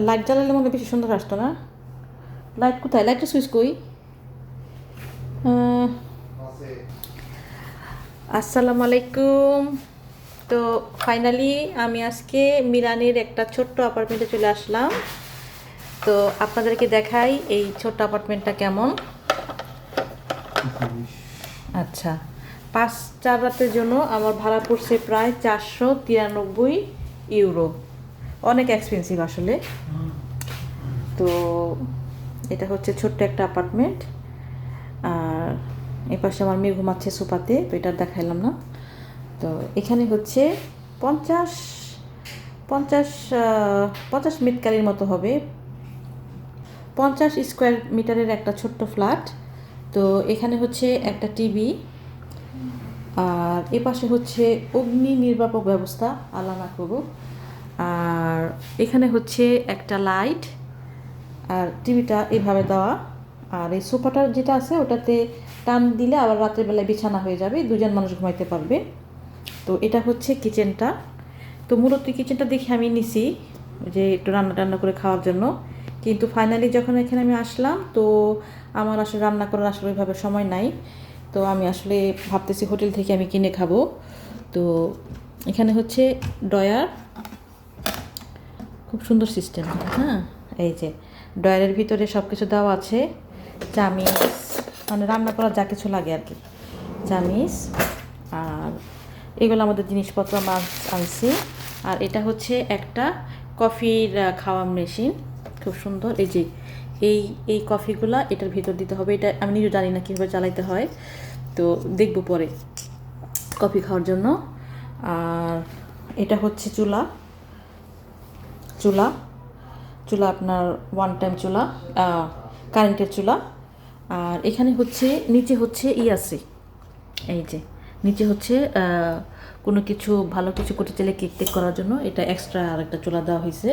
Light জ্বালালে মনে হয় বেশি সুন্দর আসতো না। লাইট কোথায়? লাইটের সুইচ কই? আসসালামু আলাইকুম। তো ফাইনালি আমি আজকে মিরানের একটা ছোট্ট অ্যাপার্টমেন্টে চলে আসলাম। তো আপনাদেরকে দেখাই এই ছোট্ট অ্যাপার্টমেন্টটা কেমন। আচ্ছা, 5 রাতের জন্য আমার ভাড়া পড়ছে প্রায় 493 ইউরো। অনেক এক্সপেন্সিভ আসলে। তো এটা হচ্ছে ছোট্ট একটা অ্যাপার্টমেন্ট। আর এ পাশে আমার মেয়ে ঘুমাচ্ছে সোফাতে, তো এটা দেখাইলাম না। তো এখানে হচ্ছে 50 50 50 মিটারের মতো হবে, 50 স্কোয়ার মিটারের একটা ছোট্ট ফ্ল্যাট। তো এখানে হচ্ছে একটা টিভি, আর এ পাশে হচ্ছে অগ্নি নির্বাপক ব্যবস্থা, আল্লাহ না করুক। আর এখানে হচ্ছে একটা লাইট, আর টিভিটা এইভাবে দেওয়া। আর এই সোফাটা যেটা আছে ওটাতে টান দিলে আবার রাতের বেলায় বিছানা হয়ে যাবে, দুজন মানুষ ঘুমাইতে পারবে। তো এটা হচ্ছে কিচেনটা। তো মূলত কিচেনটা দেখে আমি নিছি যে একটু রান্না টান্না করে খাওয়ার জন্য, কিন্তু ফাইনালি যখন এখানে আমি আসলাম তো আমার আসলে রান্না করার আসলে ওইভাবে সময় নাই। তো আমি আসলে ভাবতেছি হোটেল থেকে আমি কিনে খাবো। তো এখানে হচ্ছে ডয়ার, খুব সুন্দর সিস্টেম। হ্যাঁ, এই যে ডয়ারের ভিতরে সব কিছু দেওয়া আছে, চামিচ, মানে রান্না করার যা কিছু লাগে আর কি, চামিচ। আর এগুলো আমাদের জিনিসপত্র মাছ আনছি। আর এটা হচ্ছে একটা কফির খাওয়া মেশিন, খুব সুন্দর। এই যে এই এই কফিগুলা এটার ভিতর দিতে হবে। এটা আমি নিজে জানি না কীভাবে চালাইতে হয়, তো দেখব পরে কফি খাওয়ার জন্য। আর এটা হচ্ছে চুলা, চুলা চুলা আপনার ওয়ান টাইম চুলা, কারেন্টের চুলা। আর এখানে হচ্ছে নিচে হচ্ছে আছে, এই যে নিচে হচ্ছে কোনো কিছু ভালো কিছু করতে চাইলে কেক টেক করার জন্য এটা এক্সট্রা আরেকটা চুলা দেওয়া হয়েছে।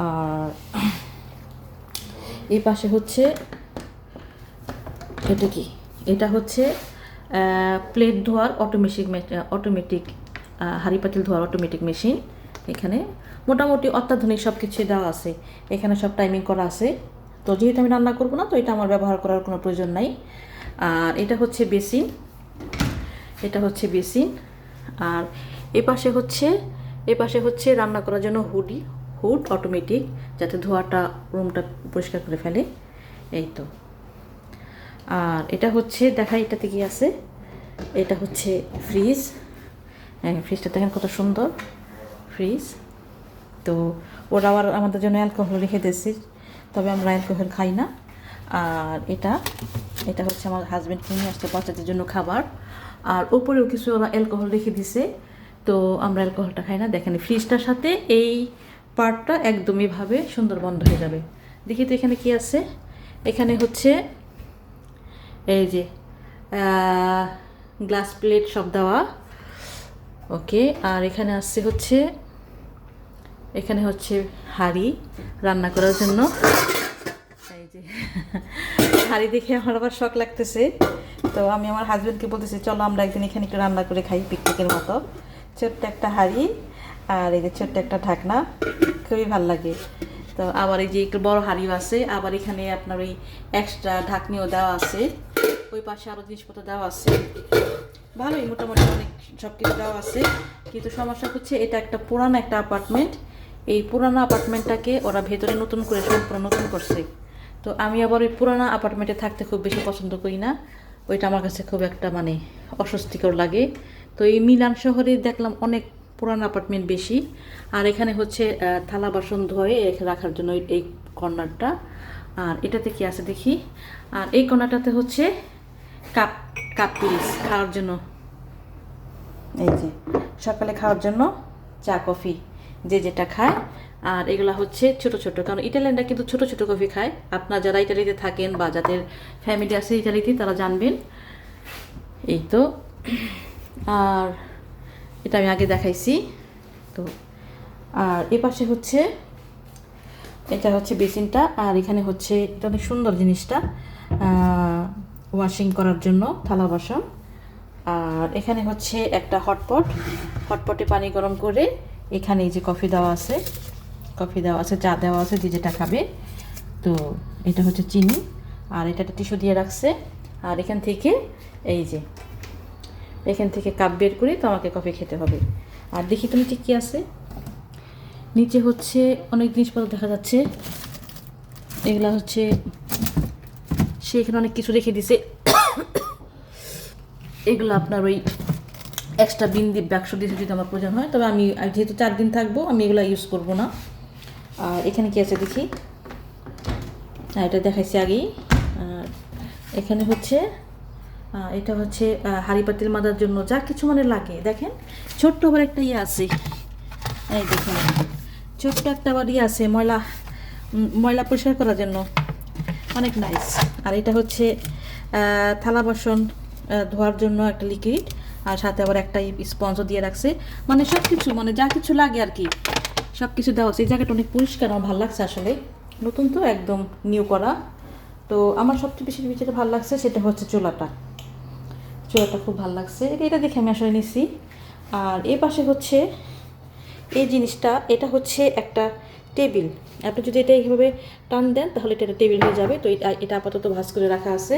আর এই পাশে হচ্ছে এটা কি, এটা হচ্ছে প্লেট ধোয়ার অটোমেটিক হাঁড়ি পাতিল ধোয়ার অটোমেটিক মেশিন। এখানে মোটামুটি অত্যাধুনিক সব কিছুই দেওয়া আছে, এখানে সব টাইমিং করা আছে। তো যেহেতু আমি রান্না করবো না, তো এটা আমার ব্যবহার করার কোনো প্রয়োজন নাই। আর এটা হচ্ছে বেসিন, এটা হচ্ছে বেসিন। আর এপাশে হচ্ছে রান্না করার জন্য হুড অটোমেটিক, যাতে ধোয়াটা রুমটা পরিষ্কার করে ফেলে। এই তো। আর এটা হচ্ছে দেখাই এটাতে কি আছে, এটা হচ্ছে ফ্রিজ। হ্যাঁ, ফ্রিজটা দেখেন কত সুন্দর ফ্রিজ। তো ওরা আবার আমাদের জন্য অ্যালকোহল রেখে দিয়েছে, তবে আমরা অ্যালকোহল খাই না। আর এটা হচ্ছে আমার হাজব্যান্ড নিয়ে আসতে বাচ্চাদের জন্য খাবার। আর ওপরেও কিছু ওরা অ্যালকোহল রেখে দিছে, তো আমরা অ্যালকোহলটা খাই না। দেখেন ফ্রিজটার সাথে এই পার্টটা একদমই ভাবে সুন্দর বন্ধ হয়ে যাবে। দেখি তো এখানে কি আছে। এখানে হচ্ছে এই যে গ্লাস প্লেট সব দেওয়া, ওকে। আর এখানে হচ্ছে হাঁড়ি রান্না করার জন্য। এই যে হাঁড়ি দেখে আমার আবার শখ লাগতেছে। তো আমি আমার হাজব্যান্ডকে বলতেছি চলো আমরা একদিন এখানে একটু রান্না করে খাই পিকনিকের মতো। ছোট্ট একটা হাঁড়ি আর এই যে ছোট্ট একটা ঢাকনা, খুবই ভালো লাগে। তো আবার এই যে একটু বড় হাঁড়িও আছে, আবার এখানে আপনার ওই এক্সট্রা ঢাকনিও দেওয়া আছে, ওই পাশে আরও জিনিসপত্র দেওয়া আছে। ভালোই মোটামুটি অনেক সব কিছু দেওয়া আছে। কিন্তু সমস্যা হচ্ছে এটা একটা পুরানো একটা অ্যাপার্টমেন্ট, এই পুরানো অ্যাপার্টমেন্টটাকে ওরা ভেতরে নতুন করে সম্পূর্ণ নতুন করছে। তো আমি আবার ওই পুরানো অ্যাপার্টমেন্টে থাকতে খুব বেশি পছন্দ করি না, ওইটা আমার কাছে খুব একটা মানে অস্বস্তিকর লাগে। তো এই মিলান শহরে দেখলাম অনেক পুরানো অ্যাপার্টমেন্ট বেশি। আর এখানে হচ্ছে থালা বাসন ধুয়ে রাখার জন্য এই কর্নারটা। আর এটাতে কি আছে দেখি। আর এই কর্নারটাতে হচ্ছে কাপ কাপ পিস খাওয়ার জন্য, এই যে সকালে খাওয়ার জন্য চা কফি যে যেটা খায়। আর এগুলা হচ্ছে ছোট ছোট, কারণ ইটালিয়ানরা কিন্তু ছোট ছোট কফি খায়। আপনারা যারা ইটালিতে থাকেন বা যাদের ফ্যামিলি আছে ইটালিতে তারা জানবেন। এই তো। আর এটা আমি আগে দেখাইছি। তো আর এ পাশে হচ্ছে এটা হচ্ছে বেসিনটা। আর এখানে হচ্ছে এটা অনেক সুন্দর জিনিসটা, ওয়াশিং করার জন্য থালা বাসন। আর এখানে হচ্ছে একটা হটপটে পানি গরম করে এখানে এই যে কফি দেওয়া আছে, কফি দেওয়া আছে, চা দেওয়া আছে, যে যেটা খাবে। তো এটা হচ্ছে চিনি, আর এটা একটা টিস্যু দিয়ে রাখছে। আর এখান থেকে এই যে এখান থেকে কাপ বের করে তো আমাকে কফি খেতে হবে। আর দেখি তুমি ঠিক কী আছে, নিচে হচ্ছে অনেক জিনিসপত্র দেখা যাচ্ছে। এগুলা হচ্ছে সে এখানে অনেক কিছু রেখে দিছে। এগুলো আপনার ওই এক্সট্রা বিন বাক্স দিয়েছে যদি আমার প্রয়োজন হয়, তবে আমি যেহেতু 4 দিন থাকবো আমি এগুলো ইউজ করব না। আর এখানে কি আছে দেখি, এটা দেখাইছি আগেই। আর এখানে হচ্ছে এটা হচ্ছে হাঁড়ি পাতিল মাজার জন্য যা কিছু মানে লাগে। দেখেন ছোট্ট আবার একটা ইয়ে আছে, এই দেখুন ছোট্ট একটা আবার ইয়ে আছে ময়লা পরিষ্কার করার জন্য, অনেক নাইস। আর এটা হচ্ছে থালা বাসন ধোয়ার জন্য একটা লিকুইড, আর সাথে আবার একটা স্পঞ্জও দিয়ে রাখছে। মানে সব কিছু মানে যা কিছু লাগে আর কি সব কিছু দেওয়া আছে। এই জায়গাটা অনেক পরিষ্কার, আমার ভালো লাগছে আসলে, নতুন তো একদম নিউ করা। তো আমার সবচেয়ে বেশি যেটা ভালো লাগছে সেটা হচ্ছে চুলাটা খুব ভালো লাগছে, এটা দেখে আমি আসলে নিছি। আর এ পাশে হচ্ছে এই জিনিসটা, এটা হচ্ছে একটা টেবিল। আপনি যদি এটা এইভাবে টান দেন তাহলে এটা টেবিল হয়ে যাবে। তো এটা আপাতত ভাঁজ করে রাখা আছে।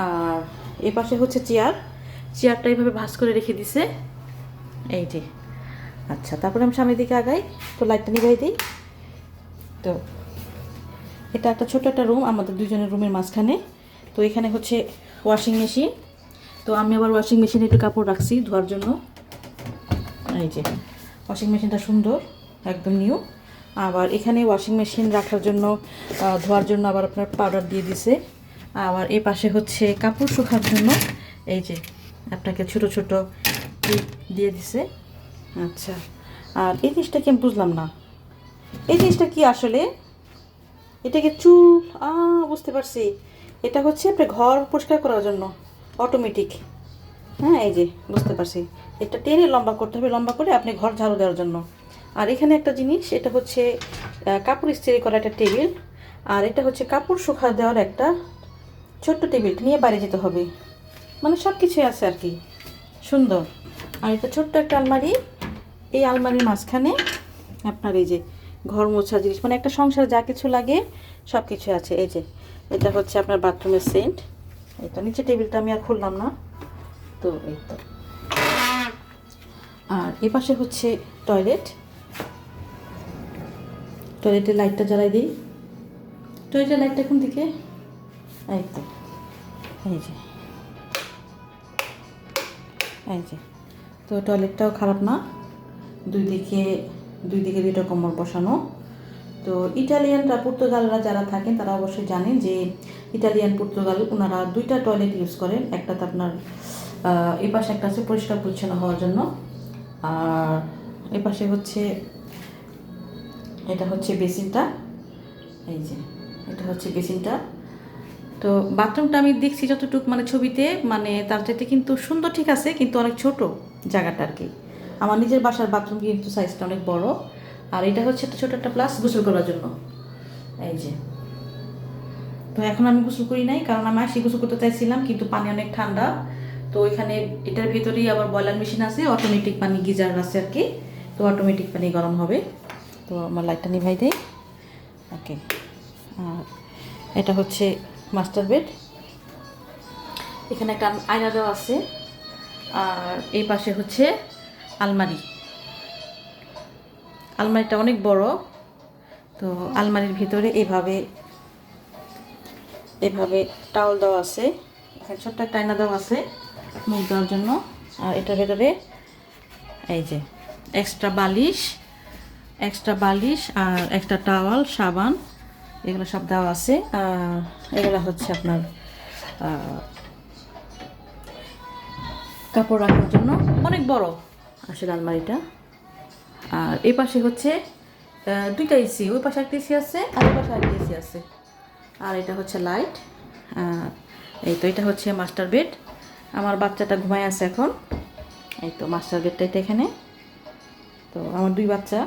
আর এ পাশে হচ্ছে চেয়ারটা এইভাবে ভাঁজ করে রেখে দিছে, এই যে। আচ্ছা, তারপরে আমি সামনের দিকে আগাই, তো লাইটটা নিভাই দিই। তো এটা একটা ছোট একটা রুম, আমাদের দুজনের রুমের মাঝখানে। তো এখানে হচ্ছে ওয়াশিং মেশিন। তো আমি আবার ওয়াশিং মেশিনে একটু কাপড় রাখছি ধোয়ার জন্য। এই যে ওয়াশিং মেশিনটা সুন্দর, একদম নিউ। আবার এখানে ওয়াশিং মেশিন রাখার জন্য ধোয়ার জন্য আবার আপনার পাউডার দিয়ে দিছে। আবার এই পাশে হচ্ছে কাপড় শুকার জন্য এই যে আপনাকে ছোট ছোট ক্লিপ দিয়ে দিছে। আচ্ছা, আর এই জিনিসটা কি আমি বুঝলাম না, এই জিনিসটা কি আসলে? এটাকে চুল বুঝতে পারছি, এটা হচ্ছে আপনার ঘর পরিষ্কার করার জন্য অটোমেটিক। হ্যাঁ, এই যে বুঝতে পারছি, এটা টেনে লম্বা করতে হবে, লম্বা করে আপনি ঘর ঝাড়ু দেওয়ার জন্য। আর এখানে একটা জিনিস, এটা হচ্ছে কাপড় ইস্ত্রি করা একটা টেবিল। আর এটা হচ্ছে কাপড় শুকা দেওয়ার একটা ছোট্ট টেবিল, নিয়ে বাইরে যেতে হবে। মানে সব কিছুই আছে আর কি, সুন্দর। আর এটা ছোট্ট একটা আলমারি, এই আলমারির মাঝখানে আপনার এই যে ঘর মোছা জিনিস, মানে একটা সংসার যা কিছু লাগে সব কিছু আছে। এই যে এটা হচ্ছে আপনার বাথরুমের সেন্ট। এটা নিচে টেবিলটা আমি আর খুললাম না, তো এই তো। আর এ পাশে হচ্ছে টয়লেটের লাইটটা জ্বালাই দিই। টয়লেটের লাইটটা কোন দিকে? এই তো, এই যে তো টয়লেটটাও খারাপ না, দুই দিকে দুইটা কম্বল বসানো। তো ইটালিয়ানরা পর্তুগালরা যারা থাকেন তারা অবশ্যই জানেন যে ইটালিয়ান পর্তুগাল ওনারা 2টা টয়লেট ইউজ করেন। একটাতে আপনার এই পাশে একটা আছে পরিষ্কার পরিচ্ছন্ন হওয়ার জন্য, আর এ পাশে হচ্ছে এটা হচ্ছে বেসিনটা। এই যে এটা হচ্ছে বেসিনটা। তো বাথরুমটা আমি দেখছি যতটুকু মানে ছবিতে, মানে তার চাইতে কিন্তু সুন্দর ঠিক আছে, কিন্তু অনেক ছোট জায়গাটা আর কি। আমার নিজের বাসার বাথরুম কিন্তু সাইজটা অনেক বড়। আর এটা হচ্ছে একটা ছোটো একটা প্লাস গোসল করার জন্য। এই যে, তো এখন আমি গোসল করি নাই, কারণ আমি আসি গোসল করতে চাইছিলাম কিন্তু পানি অনেক ঠান্ডা। তো ওইখানে এটার ভিতরেই আবার বয়লার মেশিন আছে, অটোমেটিক পানি গিজার আছে আর কি, তো অটোমেটিক পানি গরম হবে। তো আমার লাইটটা নিভাই দেয়। ওকে, আর এটা হচ্ছে মাস্টার বেড। এখানে একটা আয়না দেওয়া আছে। আর এই পাশে হচ্ছে আলমারিটা অনেক বড়। তো আলমারির ভিতরে এভাবে টাওয়াল দেওয়া আছে। এখানে ছোট্ট একটা আয়না দেওয়া আছে মুখ দেওয়ার জন্য। আর এটার ভেতরে এই যে এক্সট্রা বালিশ আর একটা টাওয়াল, সাবান, এগুলো সব দেওয়া আছে। আর এগুলো হচ্ছে আপনার কাপড় রাখার জন্য, অনেক বড় আসলে আলমারিটা। আর এই পাশে হচ্ছে 2টা এসি, ওই পাশে একটা এসি আছে আর এই পাশে একটা এসি আছে। আর এটা হচ্ছে লাইট। এই তো এটা হচ্ছে মাস্টার বেড। আমার বাচ্চাটা ঘুমায় আছে এখন। এই তো মাস্টার বেডটা এটা এখানে। তো আমার 2 বাচ্চা।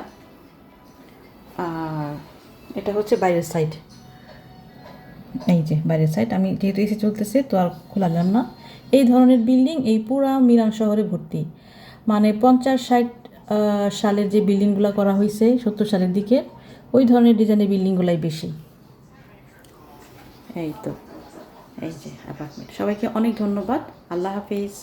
আর এটা হচ্ছে বাইরের সাইড। এই যে বাইরের সাইড, আমি যেহেতু এসি চলতেছে তো আর খোলা যান না। এই ধরনের বিল্ডিং এই পুরা মিলান শহরে ভর্তি, মানে 50-60 সালের যে বিল্ডিংগুলো করা হয়েছে 70 সালের দিকে ওই ধরনের ডিজাইনের বিল্ডিংগুলাই বেশি। এই তো এই যে অ্যাপার্টমেন্ট। সবাইকে অনেক ধন্যবাদ। আল্লাহ হাফিজ।